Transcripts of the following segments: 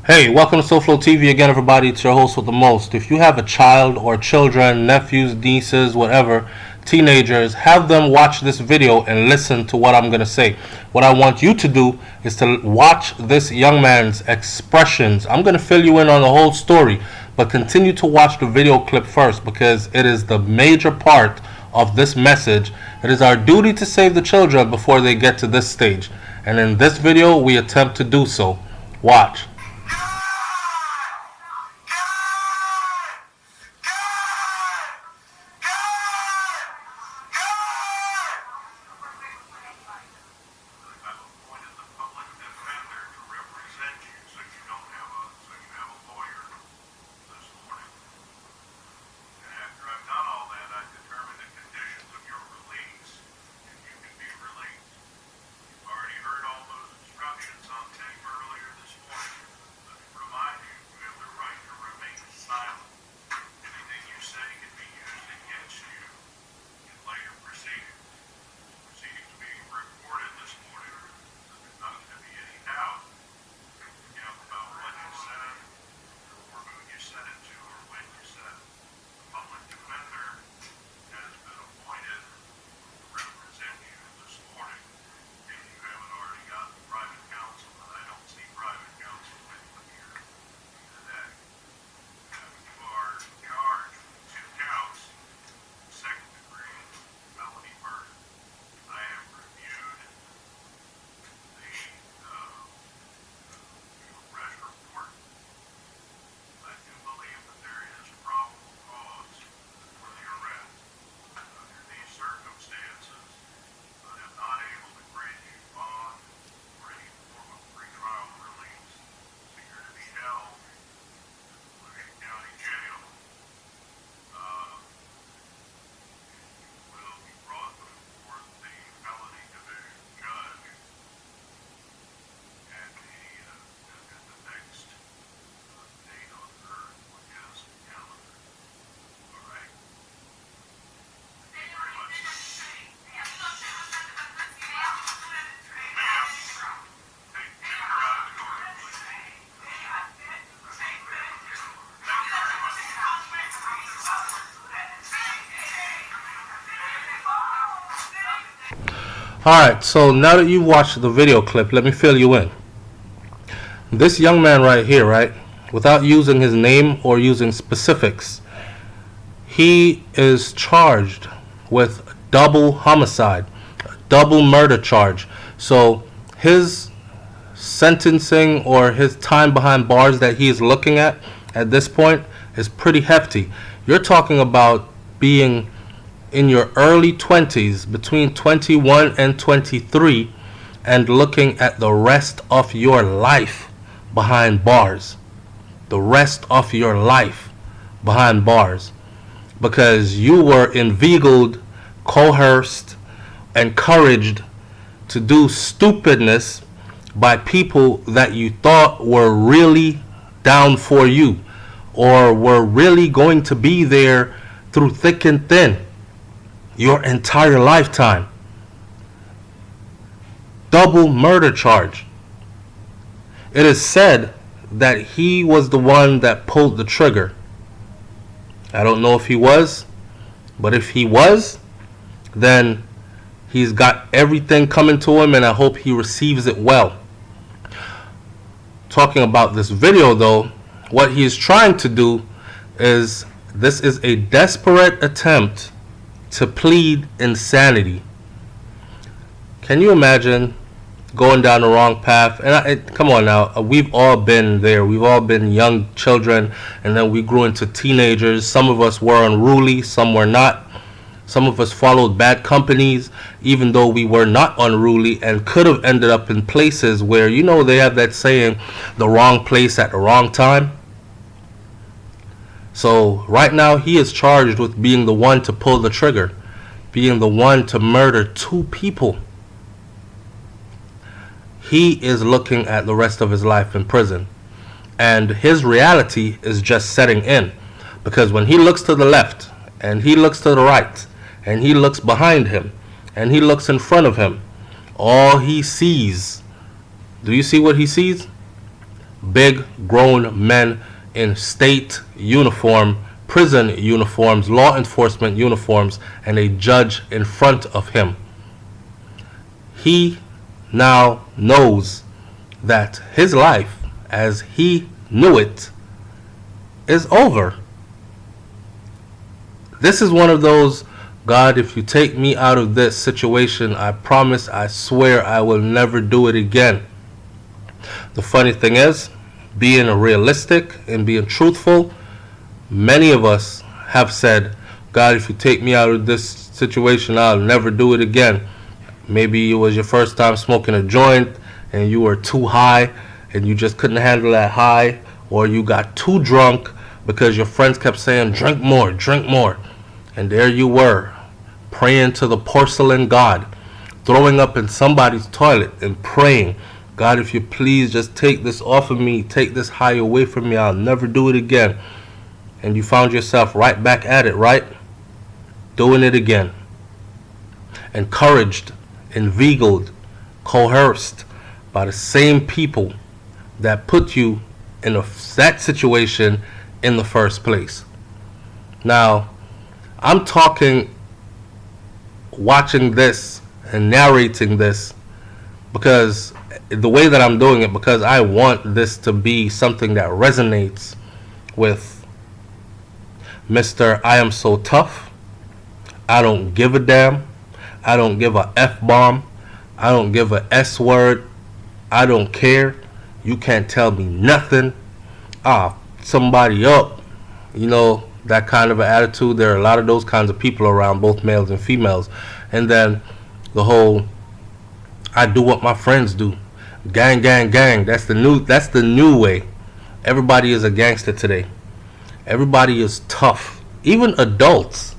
Hey, welcome to SouFLoTV again, everybody. It's your host with the most. If you have a child or children, nephews, nieces, whatever, teenagers, have them watch this video and listen to what I'm going to say. What I want you to do is to watch this young man's expressions. I'm going to fill you in on the whole story, but continue to watch the video clip first because it is the major part of this message. It is our duty to save the children before they get to this stage. And in this video, we attempt to do so. Watch. Alright, so now that you've watched the video clip, let me fill you in. This young man right here, right, without using his name or using specifics, he is charged with double homicide, double murder charge. So his sentencing or his time behind bars that he is looking at this point is pretty hefty. You're talking about being in your early 20s, between 21 and 23, and looking at the rest of your life behind bars. The rest of your life behind bars. Because you were inveigled, coerced, encouraged to do stupidness by people that you thought were really down for you, or were really going to be there through thick and thin your entire lifetime. Double murder charge. It is said that he was the one that pulled the trigger. I don't know if he was, but if he was, then he's got everything coming to him, and I hope he receives it well. Talking about this video though, what he is trying to do is, this is a desperate attempt to plead insanity. Can you imagine going down the wrong path? And come on now, we've all been there. We've all been young children, and then we grew into teenagers. Some of us were unruly, some were not. Some of us followed bad companies, even though we were not unruly, and could have ended up in places where, you know, they have that saying, the wrong place at the wrong time. So right now he is charged with being the one to pull the trigger, being the one to murder 2 people. He is looking at the rest of his life in prison, and his reality is just setting in, because when he looks to the left and he looks to the right and he looks behind him and he looks in front of him, all he sees, do you see what he sees? big grown men in state uniform, prison uniforms, law enforcement uniforms, and a judge in front of him. He now knows that his life, as he knew it, is over. This is one of those, God, if you take me out of this situation, I promise, I swear I will never do it again. The funny thing is, being realistic and being truthful, many of us have said, God, if you take me out of this situation, I'll never do it again. Maybe it was your first time smoking a joint and you were too high and you just couldn't handle that high, or you got too drunk because your friends kept saying, drink more, drink more. And there you were, praying to the porcelain god, throwing up in somebody's toilet and praying, God, if you please just take this off of me, take this high away from me, I'll never do it again. And you found yourself right back at it, right? Doing it again. Encouraged, inveigled, coerced by the same people that put you in that situation in the first place. Now, I'm talking, watching this and narrating this because the way that I'm doing it, because I want this to be something that resonates with Mr. I am so tough, I don't give a damn, I don't give a F-bomb, I don't give a S-word, I don't care, you can't tell me nothing, somebody up, you know, that kind of an attitude. There are a lot of those kinds of people around, both males and females. And then the whole, I do what my friends do, gang, gang, gang. That's the new way. Everybody is a gangster today. Everybody is tough. Even adults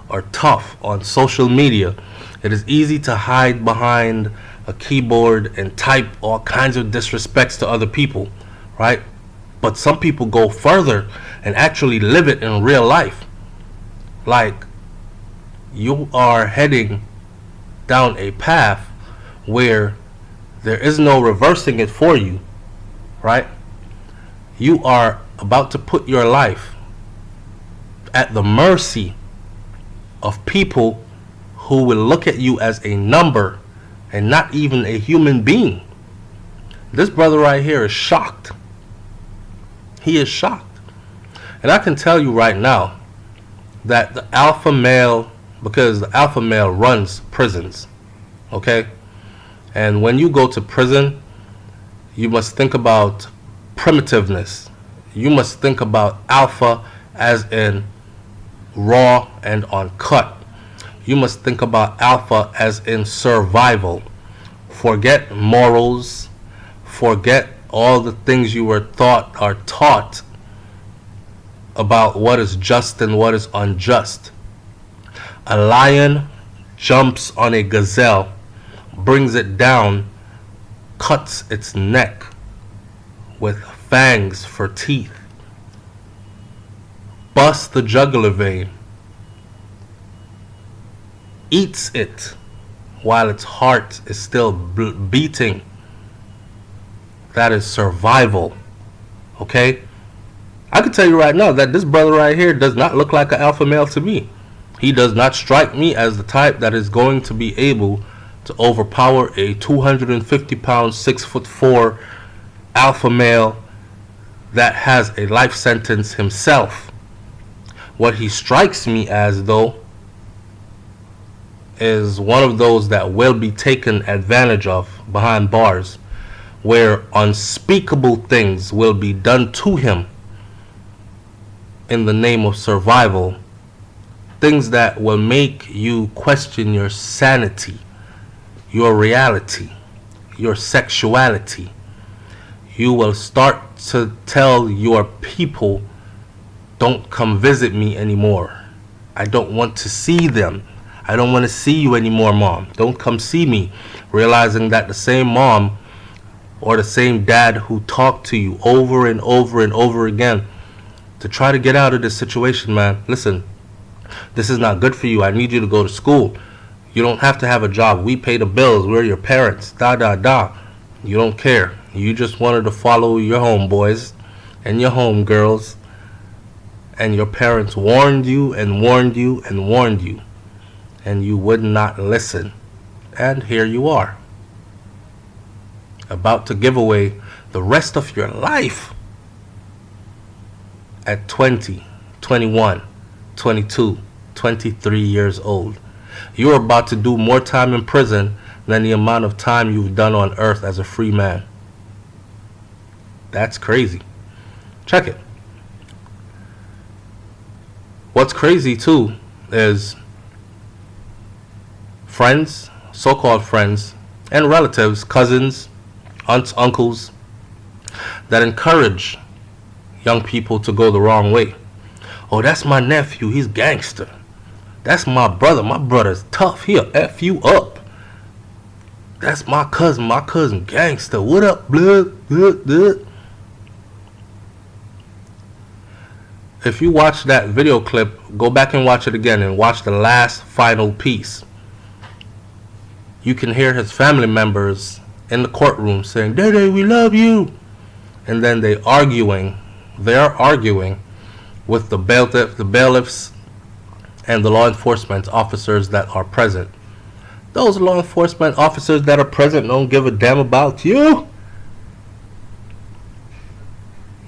are tough on social media. It is easy to hide behind a keyboard and type all kinds of disrespects to other people, right? But some people go further and actually live it in real life. Like, you are heading down a path where there is no reversing it for you, right? You are about to put your life at the mercy of people who will look at you as a number and not even a human being. This brother right here is shocked. He is shocked. And I can tell you right now that the alpha male, because the alpha male runs prisons, okay? And when you go to prison, you must think about primitiveness. You must think about alpha as in raw and uncut. You must think about alpha as in survival. Forget morals. Forget all the things you were taught about what is just and what is unjust. A lion jumps on a gazelle, brings it down, cuts its neck with fangs for teeth, busts the jugular vein, eats it while its heart is still beating. That is survival. Okay? I can tell you right now that this brother right here does not look like an alpha male to me. He does not strike me as the type that is going to be able to overpower a 250-pound, 6'4" alpha male that has a life sentence himself. What he strikes me as, though, is one of those that will be taken advantage of behind bars, where unspeakable things will be done to him in the name of survival. Things that will make you question your sanity, your reality, your sexuality. You will start to tell your people, don't come visit me anymore. I don't want to see them. I don't want to see you anymore, mom. Don't come see me. Realizing that the same mom or the same dad who talked to you over and over and over again to try to get out of this situation, man. Listen, this is not good for you. I need you to go to school. You don't have to have a job. We pay the bills. We're your parents. Da, da, da. You don't care. You just wanted to follow your homeboys and your homegirls, and your parents warned you and warned you and warned you, and you would not listen. And here you are, about to give away the rest of your life at 20, 21, 22, 23 years old. You're about to do more time in prison than the amount of time you've done on earth as a free man. That's crazy. Check it. What's crazy too is friends, so-called friends, and relatives, cousins, aunts, uncles, that encourage young people to go the wrong way. Oh, that's my nephew, he's gangster. That's my brother's tough, he'll F you up. That's my cousin gangster. What up, blood, blood? If you watch that video clip, go back and watch it again and watch the last final piece. You can hear his family members in the courtroom saying, "Daddy, we love you." And then they're arguing with the bailiffs and the law enforcement officers that are present. Those law enforcement officers that are present don't give a damn about you.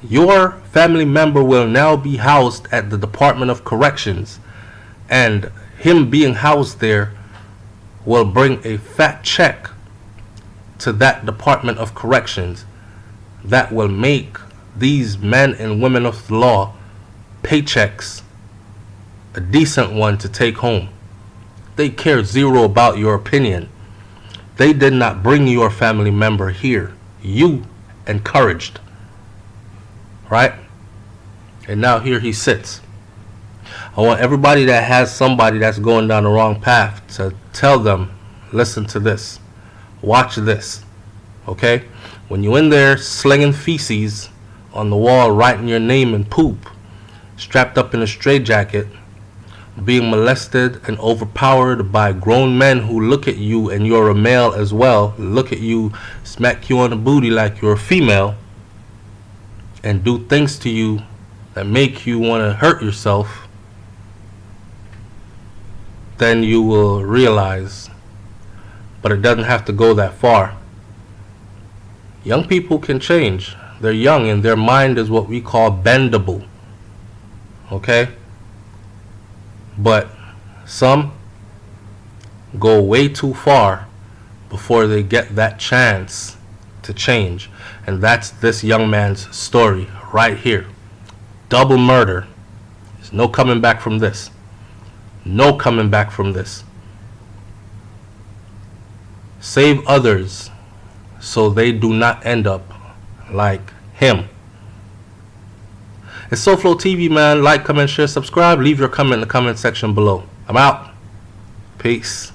Your family member will now be housed at the Department of Corrections, and him being housed there will bring a fat check to that Department of Corrections that will make these men and women of the law paychecks a decent one to take home. They care zero about your opinion. They did not bring your family member here. You encouraged. Right? And now here he sits. I want everybody that has somebody that's going down the wrong path to tell them, listen to this. Watch this. Okay? When you're in there slinging feces on the wall, writing your name in poop, strapped up in a straitjacket, being molested and overpowered by grown men who look at you, and you're a male as well, look at you, smack you on the booty like you're a female, and do things to you that make you want to hurt yourself, then you will realize. But it doesn't have to go that far. Young people can change. They're young and their mind is what we call bendable. Okay? But some go way too far before they get that chance to change. And that's this young man's story right here. Double murder. There's no coming back from this. No coming back from this. Save others so they do not end up like him. It's SouFLoTV, man. Like, comment, share, subscribe. Leave your comment in the comment section below. I'm out. Peace.